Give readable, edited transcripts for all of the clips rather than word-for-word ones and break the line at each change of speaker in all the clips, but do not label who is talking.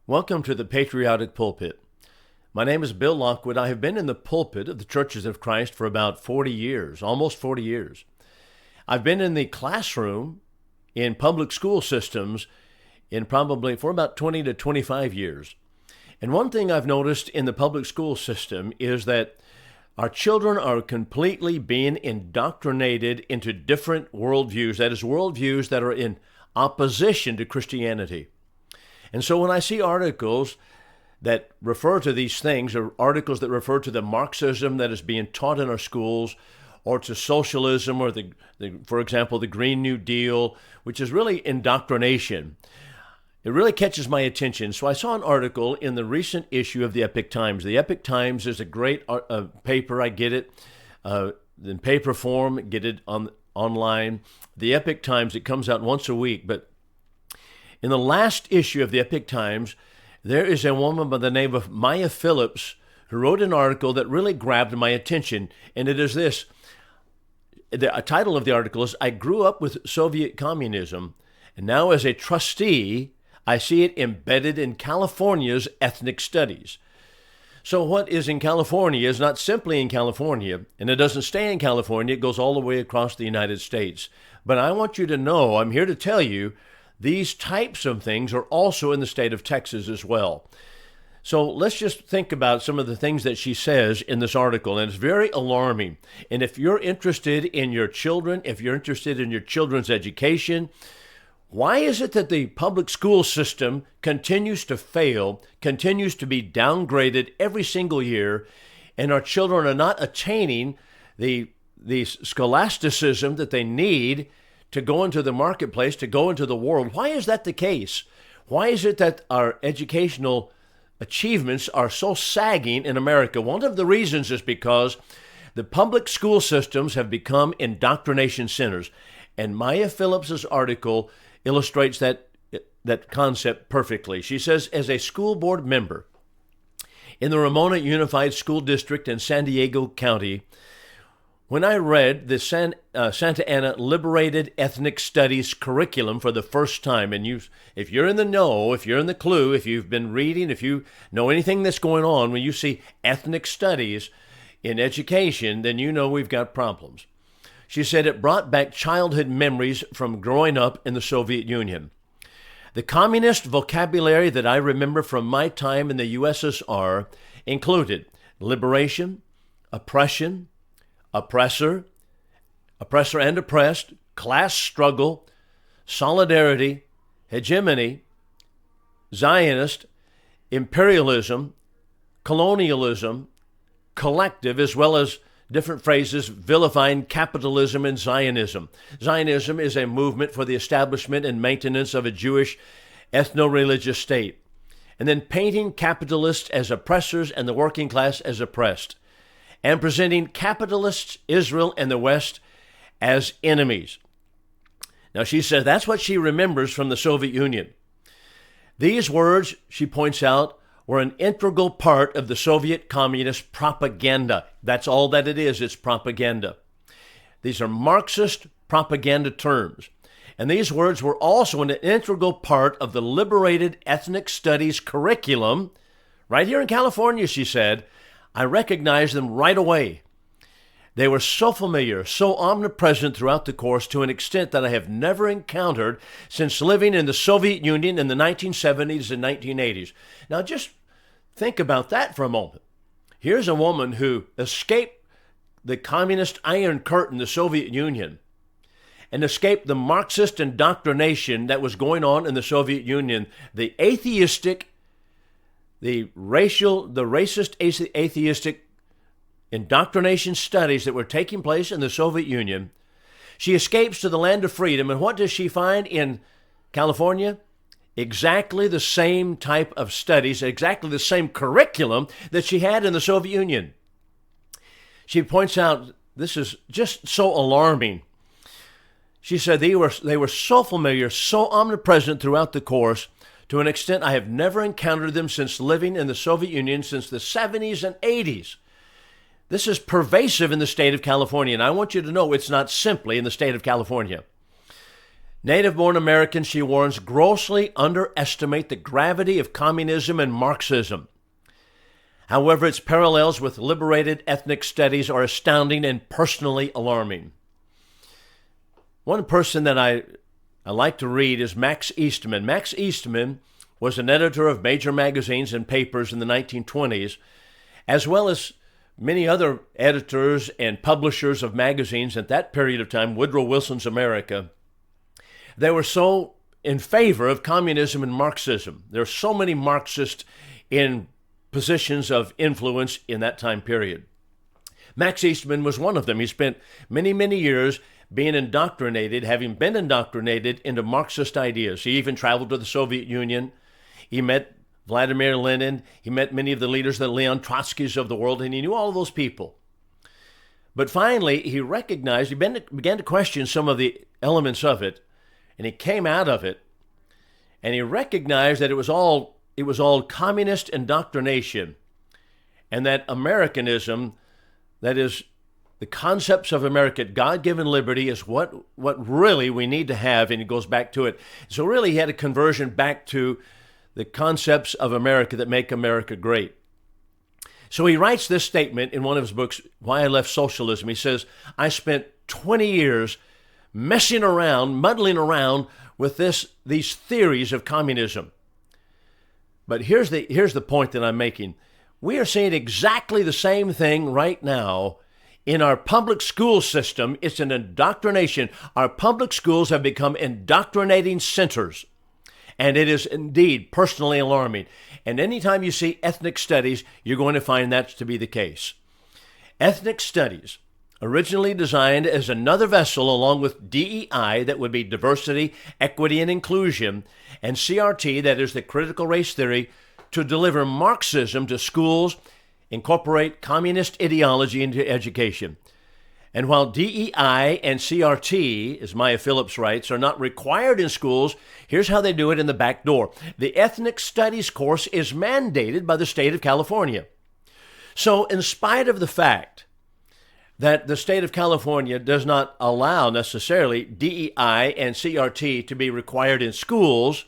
Welcome to the Patriotic Pulpit. My name is Bill Lockwood. I have been in the pulpit of the Churches of Christ for about 40 years, almost 40 years. I've been in the classroom in public school systems for about 20 to 25 years. And one thing I've noticed in the public school system is that our children are completely being indoctrinated into different worldviews, that is, worldviews that are in opposition to Christianity. And so when I see articles that refer to these things, or articles that refer to the Marxism that is being taught in our schools, or to socialism, or for example, the Green New Deal, which is really indoctrination, it really catches my attention. So I saw an article in the recent issue of the Epoch Times. The Epoch Times is a great paper. I get it in paper form, get it online. The Epoch Times, it comes out once a week, but in the last issue of the Epoch Times, there is a woman by the name of Maya Phillips who wrote an article that really grabbed my attention, and it is this. The title of the article is, "I grew up with Soviet communism, and now as a trustee, I see it embedded in California's ethnic studies." So what is in California is not simply in California, and it doesn't stay in California. It goes all the way across the United States. But I want you to know, I'm here to tell you, these types of things are also in the state of Texas as well. So let's just think about some of the things that she says in this article, and it's very alarming. And if you're interested in your children, if you're interested in your children's education, why is it that the public school system continues to fail, continues to be downgraded every single year, and our children are not attaining the scholasticism that they need to go into the marketplace, to go into the world? Why is that the case? Why is it that our educational achievements are so sagging in America? One of the reasons is because the public school systems have become indoctrination centers. And Maya Phillips's article illustrates that concept perfectly. She says, as a school board member in the Ramona Unified School District in San Diego County, when I read the Santa Ana Liberated Ethnic Studies curriculum for the first time, and if you're in the know, if you're in the clue, if you've been reading, if you know anything that's going on, when you see ethnic studies in education, then you know we've got problems. She said it brought back childhood memories from growing up in the Soviet Union. The communist vocabulary that I remember from my time in the USSR included liberation, oppression, oppressor and oppressed, class struggle, solidarity, hegemony, Zionist, imperialism, colonialism, collective, as well as different phrases vilifying capitalism and Zionism. Zionism is a movement for the establishment and maintenance of a Jewish ethno-religious state, and then painting capitalists as oppressors and the working class as oppressed, and presenting capitalists, Israel, and the West as enemies. Now, she says that's what she remembers from the Soviet Union. These words, she points out, were an integral part of the Soviet communist propaganda. That's all that it is. It's propaganda. These are Marxist propaganda terms. And these words were also an integral part of the liberated ethnic studies curriculum right here in California, she said. I recognized them right away. They were so familiar, so omnipresent throughout the course to an extent that I have never encountered since living in the Soviet Union in the 1970s and 1980s. Now just think about that for a moment. Here's a woman who escaped the communist Iron Curtain, the Soviet Union, and escaped the Marxist indoctrination that was going on in the Soviet Union, the atheistic, the racist atheistic indoctrination studies that were taking place in the Soviet Union. She escapes to the land of freedom, and what does she find in California? Exactly the same type of studies, exactly the same curriculum that she had in the Soviet Union. She points out this is just so alarming. She said they were so familiar, so omnipresent throughout the course, to an extent I have never encountered them since living in the Soviet Union since the 70s and 80s. This is pervasive in the state of California, and I want you to know it's not simply in the state of California. Native-born Americans, she warns, grossly underestimate the gravity of communism and Marxism. However, its parallels with liberated ethnic studies are astounding and personally alarming. One person that I like to read is Max Eastman. Max Eastman was an editor of major magazines and papers in the 1920s, as well as many other editors and publishers of magazines at that period of time, Woodrow Wilson's America. They were so in favor of communism and Marxism. There are so many Marxists in positions of influence in that time period. Max Eastman was one of them. He spent many, many years being indoctrinated, having been indoctrinated into Marxist ideas. He even traveled to the Soviet Union. He met Vladimir Lenin. He met many of the leaders, the Leon Trotskys of the world, and he knew all of those people. But finally, he recognized, he began to question some of the elements of it, and he came out of it, and he recognized that it was all communist indoctrination, and that Americanism, that is, the concepts of America, God-given liberty, is what really we need to have, and he goes back to it. So really, he had a conversion back to the concepts of America that make America great. So he writes this statement in one of his books, Why I Left Socialism. He says, I spent 20 years messing around, muddling around with these theories of communism. But here's the point that I'm making. We are seeing exactly the same thing right now in our public school system. It's an indoctrination. Our public schools have become indoctrinating centers. And it is indeed personally alarming. And anytime you see ethnic studies, you're going to find that to be the case. Ethnic studies, originally designed as another vessel along with DEI, that would be diversity, equity, and inclusion, and CRT, that is the critical race theory, to deliver Marxism to schools, incorporate communist ideology into education. And while DEI and CRT, as Maya Phillips writes, are not required in schools, here's how they do it in the back door. The Ethnic Studies course is mandated by the state of California. So in spite of the fact that the state of California does not allow necessarily DEI and CRT to be required in schools,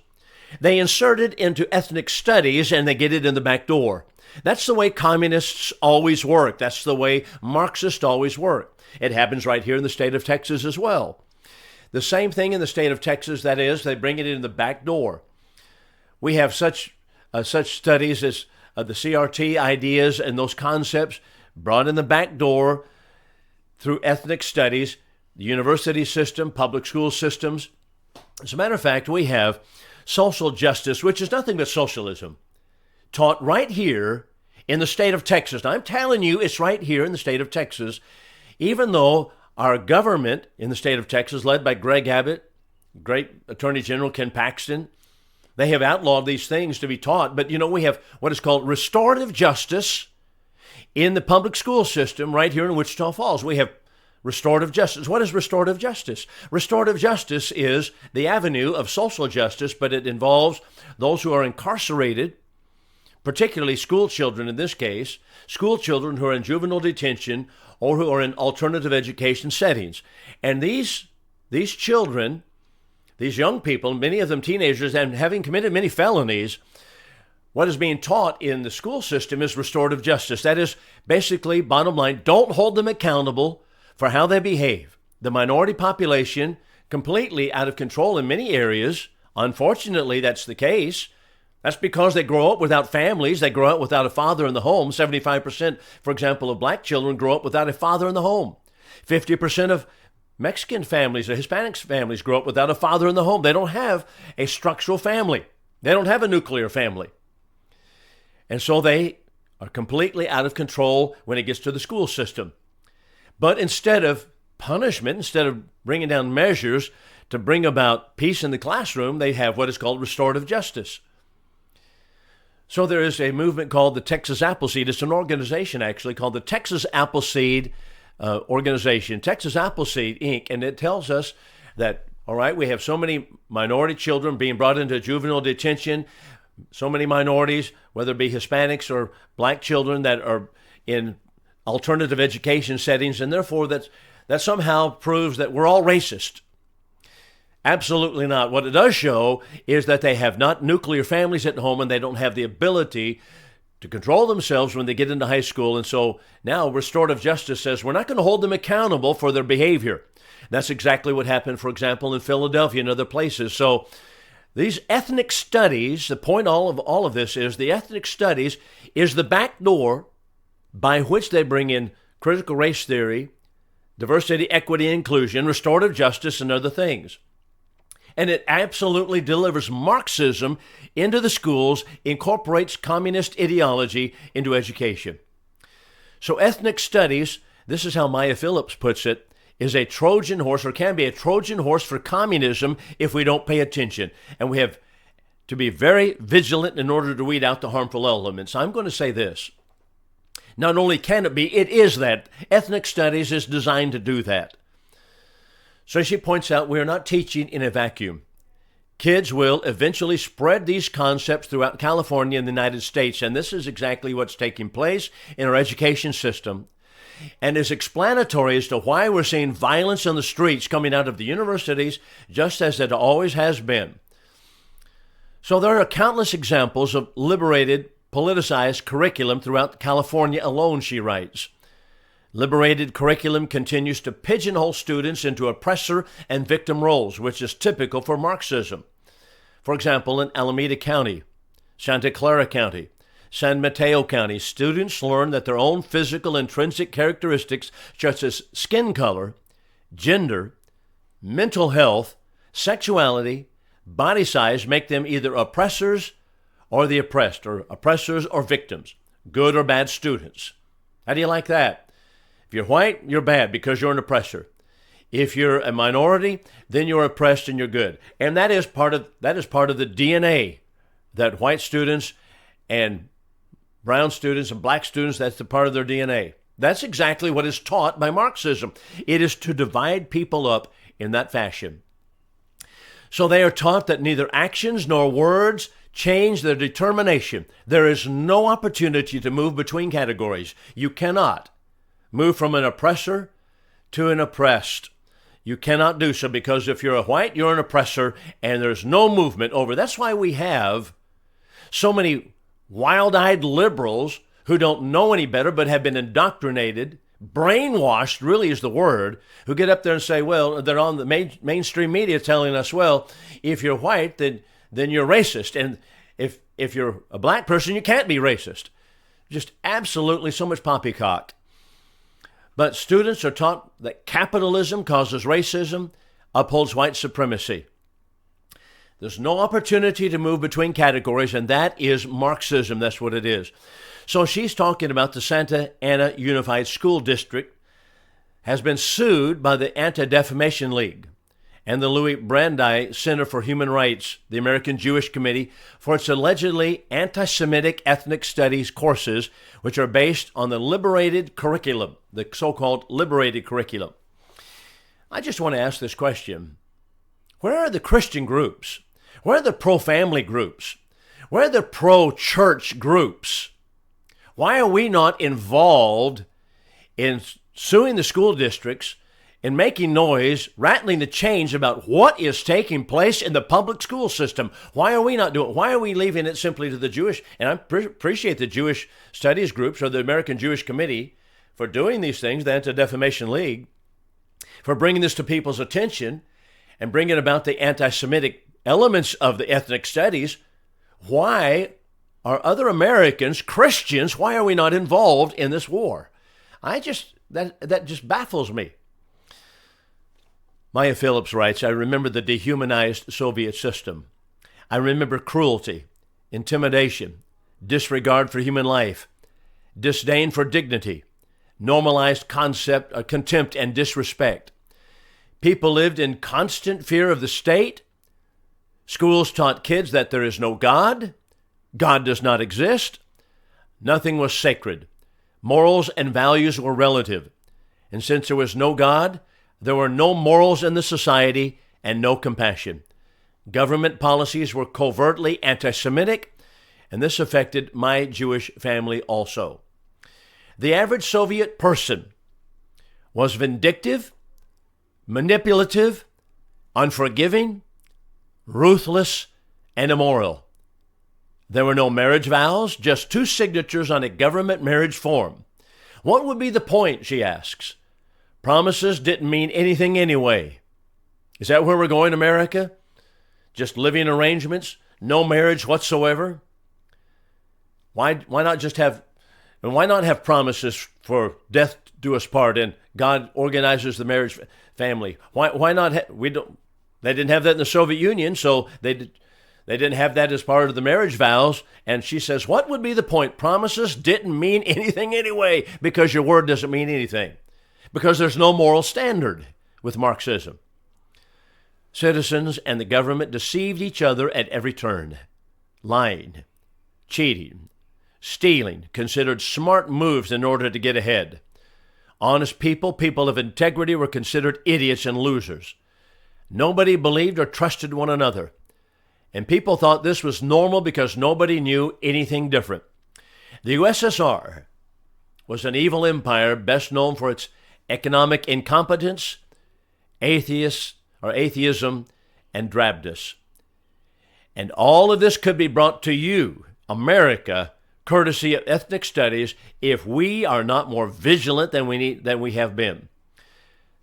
they insert it into ethnic studies and they get it in the back door. That's the way communists always work. That's the way Marxists always work. It happens right here in the state of Texas as well. The same thing in the state of Texas, that is, they bring it in the back door. We have such studies as the CRT ideas and those concepts brought in the back door through ethnic studies, the university system, public school systems. As a matter of fact, we have social justice, which is nothing but socialism, taught right here in the state of Texas. Now, I'm telling you, it's right here in the state of Texas, even though our government in the state of Texas, led by Greg Abbott, great Attorney General Ken Paxton, they have outlawed these things to be taught. But, we have what is called restorative justice in the public school system right here in Wichita Falls. We have restorative justice. What is restorative justice? Restorative justice is the avenue of social justice, but it involves those who are incarcerated, particularly school children in this case, school children who are in juvenile detention or who are in alternative education settings. And these children, these young people, many of them teenagers, and having committed many felonies, what is being taught in the school system is restorative justice. That is basically, bottom line, don't hold them accountable for how they behave. The minority population, completely out of control in many areas. Unfortunately, that's the case. That's because they grow up without families. They grow up without a father in the home. 75%, for example, of black children grow up without a father in the home. 50% of Mexican families or Hispanic families grow up without a father in the home. They don't have a structural family. They don't have a nuclear family. And so they are completely out of control when it gets to the school system. But instead of punishment, instead of bringing down measures to bring about peace in the classroom, they have what is called restorative justice. So there is a movement called the Texas Appleseed. It's an organization actually called the Texas Appleseed Organization, Texas Appleseed Inc. And it tells us that, all right, we have so many minority children being brought into juvenile detention, so many minorities, whether it be Hispanics or black children that are in alternative education settings, and therefore that somehow proves that we're all racist. Absolutely not. What it does show is that they have not nuclear families at home and they don't have the ability to control themselves when they get into high school. And so now restorative justice says we're not going to hold them accountable for their behavior. That's exactly what happened, for example, in Philadelphia and other places. So these ethnic studies, the point of all of this is the ethnic studies is the back door by which they bring in critical race theory, diversity, equity, inclusion, restorative justice, and other things. And it absolutely delivers Marxism into the schools, incorporates communist ideology into education. So ethnic studies, this is how Maya Phillips puts it, is a Trojan horse, or can be a Trojan horse for communism if we don't pay attention. And we have to be very vigilant in order to weed out the harmful elements. I'm going to say this. Not only can it be, it is that. Ethnic studies is designed to do that. So she points out we are not teaching in a vacuum. Kids will eventually spread these concepts throughout California and the United States, and this is exactly what's taking place in our education system, and is explanatory as to why we're seeing violence on the streets coming out of the universities, just as it always has been. So there are countless examples of liberated, politicized curriculum throughout California alone, she writes. Liberated curriculum continues to pigeonhole students into oppressor and victim roles, which is typical for Marxism. For example, in Alameda County, Santa Clara County, San Mateo County, students learn that their own physical intrinsic characteristics, such as skin color, gender, mental health, sexuality, body size, make them either oppressors or the oppressed, or oppressors or victims, good or bad students. How do you like that? If you're white, you're bad because you're an oppressor. If you're a minority, then you're oppressed and you're good. And that is part of the DNA that white students and brown students and black students, that's the part of their DNA. That's exactly what is taught by Marxism. It is to divide people up in that fashion. So they are taught that neither actions nor words change their determination. There is no opportunity to move between categories. You cannot move from an oppressor to an oppressed. You cannot do so, because if you're a white, you're an oppressor, and there's no movement over. That's why we have so many wild-eyed liberals who don't know any better but have been indoctrinated, brainwashed really is the word, who get up there and say, well, they're on the mainstream media telling us, well, if you're white, then you're racist. And if you're a black person, you can't be racist. Just absolutely so much poppycock. But students are taught that capitalism causes racism, upholds white supremacy. There's no opportunity to move between categories, and that is Marxism. That's what it is. So she's talking about the Santa Ana Unified School District has been sued by the Anti-Defamation League and the Louis Brandeis Center for Human Rights, the American Jewish Committee, for its allegedly anti-Semitic ethnic studies courses, which are based on the liberated curriculum, the so-called liberated curriculum. I just want to ask this question. Where are the Christian groups? Where are the pro-family groups? Where are the pro-church groups? Why are we not involved in suing the school districts and making noise, rattling the chains about what is taking place in the public school system? Why are we not doing it? Why are we leaving it simply to the Jewish? And I appreciate the Jewish studies groups or the American Jewish Committee for doing these things, the Anti-Defamation League, for bringing this to people's attention and bringing about the anti-Semitic elements of the ethnic studies. Why are other Americans, Christians, why are we not involved in this war? That just baffles me. Maya Phillips writes, I remember the dehumanized Soviet system. I remember cruelty, intimidation, disregard for human life, disdain for dignity, normalized contempt and disrespect. People lived in constant fear of the state. Schools taught kids that there is no God. God does not exist. Nothing was sacred. Morals and values were relative. And since there was no God, there were no morals in the society and no compassion. Government policies were covertly anti-Semitic, and this affected my Jewish family also. The average Soviet person was vindictive, manipulative, unforgiving, ruthless, and immoral. There were no marriage vows, just two signatures on a government marriage form. What would be the point, she asks? Promises didn't mean anything anyway. Is that where we're going, America? Just living arrangements, no marriage whatsoever? Why not have promises for death do us part, and God organizes the marriage family? Why not? They didn't have that in the Soviet Union, so they didn't have that as part of the marriage vows. And she says, what would be the point? Promises didn't mean anything anyway, because your word doesn't mean anything, because there's no moral standard with Marxism. Citizens and the government deceived each other at every turn. Lying, cheating, stealing, considered smart moves in order to get ahead. Honest people, people of integrity, were considered idiots and losers. Nobody believed or trusted one another. And people thought this was normal because nobody knew anything different. The USSR was an evil empire best known for its economic incompetence, atheism, and drabness. And all of this could be brought to you, America, courtesy of ethnic studies, if we are not more vigilant than we have been.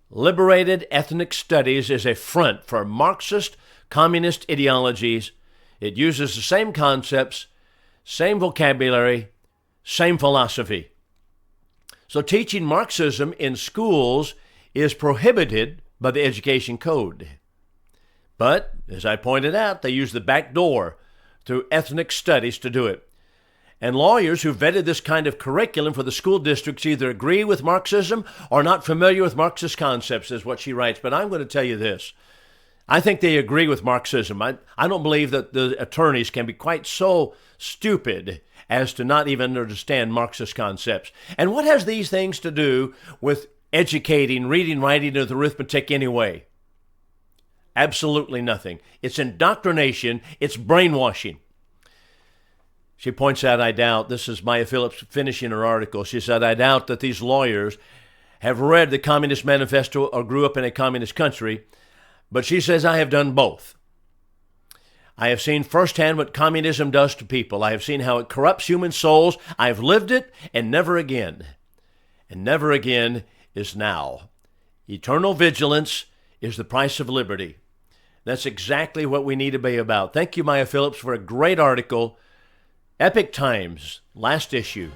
Liberated ethnic studies is a front for Marxist, communist ideologies. It uses the same concepts, same vocabulary, same philosophy. So teaching Marxism in schools is prohibited by the Education Code. But, as I pointed out, they use the back door through ethnic studies to do it. And lawyers who vetted this kind of curriculum for the school districts either agree with Marxism or are not familiar with Marxist concepts, is what she writes. But I'm going to tell you this. I think they agree with Marxism. I don't believe that the attorneys can be quite so stupid as to not even understand Marxist concepts. And what has these things to do with educating, reading, writing, and arithmetic anyway? Absolutely nothing. It's indoctrination. It's brainwashing. She points out, I doubt, this is Maya Phillips finishing her article, she said, I doubt that these lawyers have read the Communist Manifesto or grew up in a communist country, but she says, I have done both. I have seen firsthand what communism does to people. I have seen how it corrupts human souls. I have lived it, and never again. And never again is now. Eternal vigilance is the price of liberty. That's exactly what we need to be about. Thank you, Maya Phillips, for a great article. Epic Times, last issue.